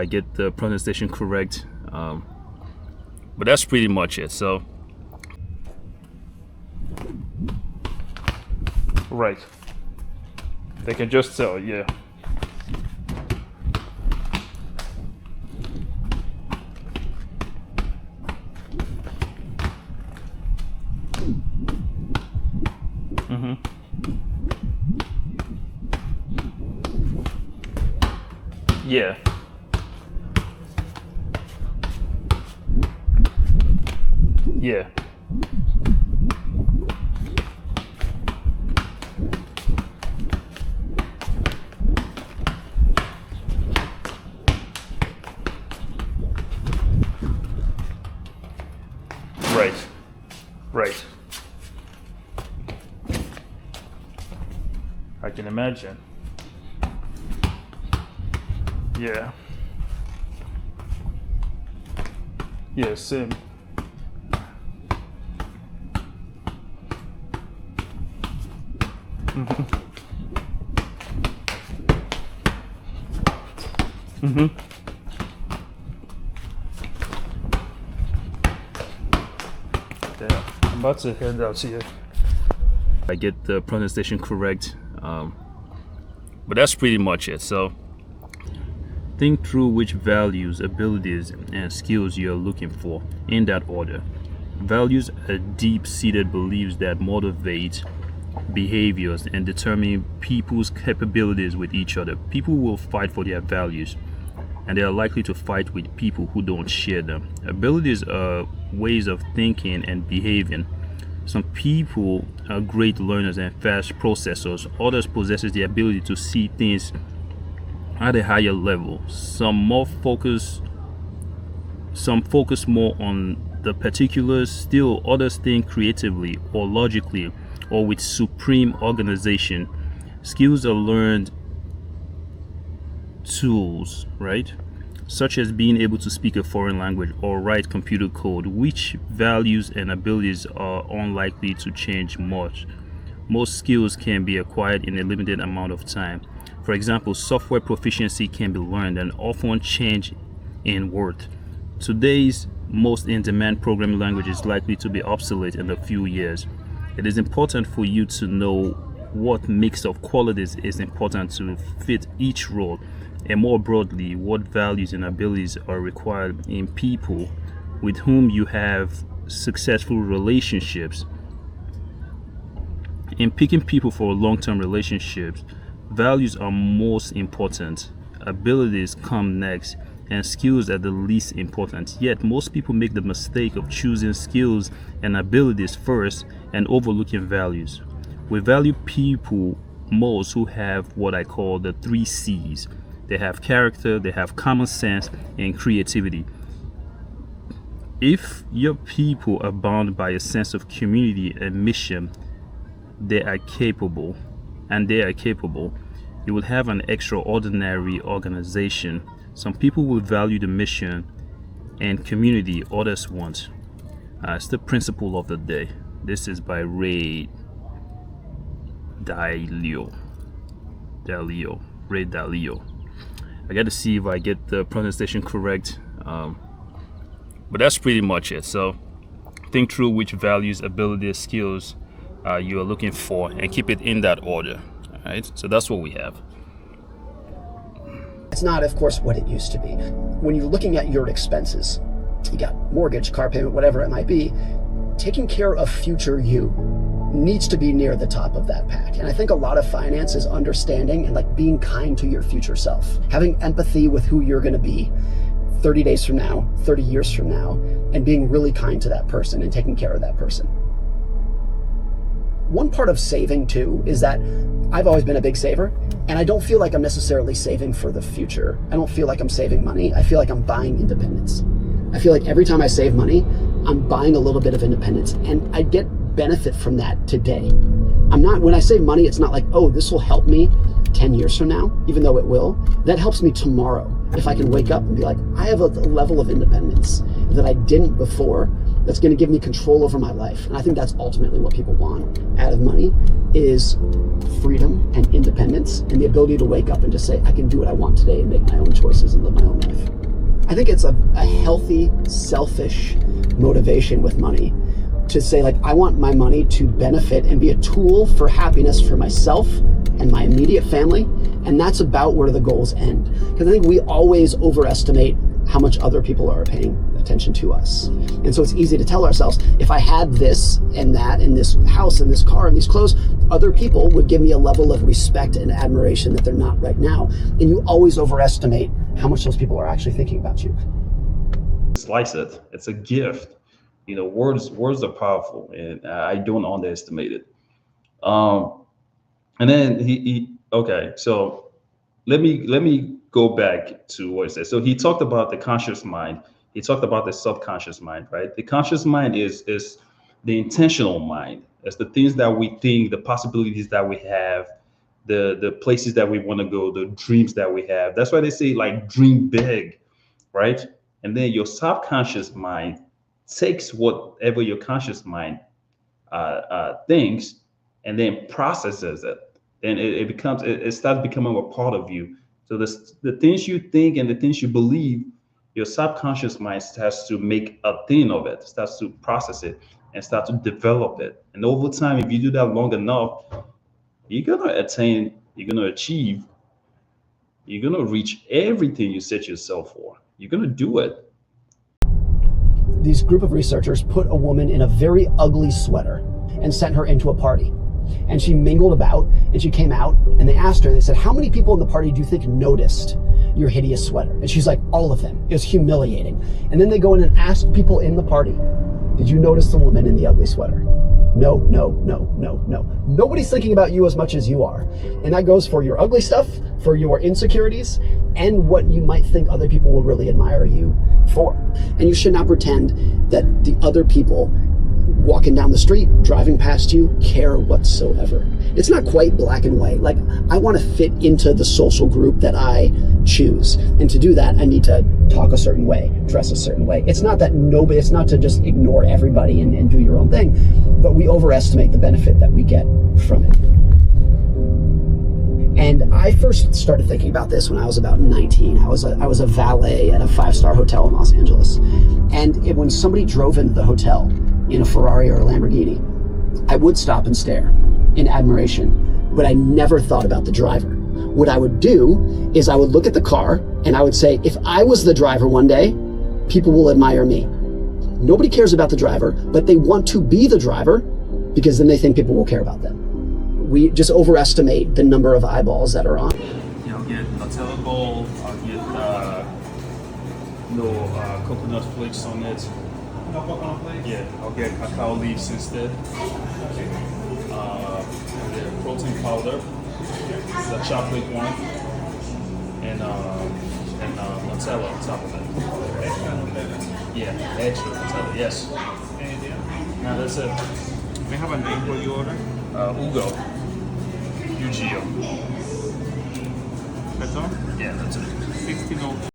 I get the pronunciation correct, but that's pretty much it. So right, they can just tell. Yeah. Yeah. Yeah. Right. Right. I can imagine. Yeah. Yeah, same. Yeah, I'm about to head out here. I get the pronunciation correct, but that's pretty much it. So think through which values, abilities, and skills you're looking for in that order. Values are deep-seated beliefs that motivate behaviors and determine people's capabilities with each other. People will fight for their values, and they are likely to fight with people who don't share them. Abilities are ways of thinking and behaving. Some people are great learners and fast processors. Others possess the ability to see things at a higher level. Some focus more on the particulars. Still, others think creatively or logically or with supreme organization. Skills are learned tools, right? Such as being able to speak a foreign language or write computer code, which values and abilities are unlikely to change much. Most skills can be acquired in a limited amount of time. For example, software proficiency can be learned and often change in worth. Today's most in-demand programming language is likely to be obsolete in a few years. It is important for you to know what mix of qualities is important to fit each role, and more broadly, what values and abilities are required in people with whom you have successful relationships. In picking people for long-term relationships, values are most important, abilities come next, and skills are the least important. Yet most people make the mistake of choosing skills and abilities first and overlooking values. We value people most who have what I call the 3 C's. They have character, they have common sense, and creativity. If your people are bound by a sense of community and mission, they are capable, you will have an extraordinary organization. Some people will value the mission and community, others won't. It's the principle of the day. This is by Ray Dalio. Ray Dalio. I got to see if I get the pronunciation correct, but that's pretty much it. So think through which values, abilities, skills you are looking for and keep it in that order. All right, so that's what we have. It's not, of course, what it used to be. When you're looking at your expenses, you got mortgage, car payment, whatever it might be, taking care of future you needs to be near the top of that pack. And I think a lot of finance is understanding and like being kind to your future self, having empathy with who you're going to be 30 days from now, 30 years from now, and being really kind to that person and taking care of that person. One part of saving too is that I've always been a big saver, and I don't feel like I'm necessarily saving for the future. I don't feel like I'm saving money. I feel like I'm buying independence. I feel like every time I save money, I'm buying a little bit of independence, and I get benefit from that today. When I save money, it's not like, oh, this will help me 10 years from now, even though it will. That helps me tomorrow. If I can wake up and be like, I have a level of independence that I didn't before, that's going to give me control over my life. And I think that's ultimately what people want out of money, is freedom and independence and the ability to wake up and just say, I can do what I want today and make my own choices and live my own life. I think it's a healthy, selfish motivation with money to say, like, I want my money to benefit and be a tool for happiness for myself and my immediate family. And that's about where the goals end. Because I think we always overestimate how much other people are paying attention to us. And so it's easy to tell ourselves, if I had this and that and this house and this car and these clothes, other people would give me a level of respect and admiration that they're not right now. And you always overestimate how much those people are actually thinking about you. Slice it. It's a gift. You know, words are powerful, and I don't underestimate it. And then okay, so let me go back to what he said. So he talked about the conscious mind. He talked about the subconscious mind, right? The conscious mind is the intentional mind. It's the things that we think, the possibilities that we have, the places that we want to go, the dreams that we have. That's why they say, like, dream big, right? And then your subconscious mind takes whatever your conscious mind thinks and then processes it. And it starts becoming a part of you. So the things you think and the things you believe, your subconscious mind starts to make a thing of it, starts to process it and start to develop it. And over time, if you do that long enough, you're gonna attain, you're gonna achieve, you're gonna reach everything you set yourself for. You're gonna do it. These group of researchers put a woman in a very ugly sweater and sent her into a party. And she mingled about and she came out, and they asked her, they said, how many people in the party do you think noticed your hideous sweater? And she's like, all of them. It was humiliating. And then they go in and ask people in the party, did you notice the woman in the ugly sweater? No, no, no, no, no. Nobody's thinking about you as much as you are. And that goes for your ugly stuff, for your insecurities, and what you might think other people will really admire you for. And you should not pretend that the other people walking down the street, driving past you, care whatsoever. It's not quite black and white. Like, I want to fit into the social group that I choose. And to do that, I need to talk a certain way, dress a certain way. It's not to just ignore everybody and do your own thing, but we overestimate the benefit that we get from it. And I first started thinking about this when I was about 19. I was a valet at a 5-star hotel in Los Angeles. And when somebody drove into the hotel in a Ferrari or a Lamborghini, I would stop and stare in admiration, but I never thought about the driver. What I would do is I would look at the car and I would say, if I was the driver one day, people will admire me. Nobody cares about the driver, but they want to be the driver because then they think people will care about them. We just overestimate the number of eyeballs that are on. Yeah, I'll get Nutella bowl. I'll get no coconut flakes on it. No coconut flakes? Yeah, I'll get cacao leaves instead. The protein powder, the chocolate one, and Nutella on top of it. Extra Nutella. Yeah, extra Nutella. Yes. Anything else? Now that's it. May I have a name for your order? Ugo. Ugio. That's all? Yeah, that's it. 16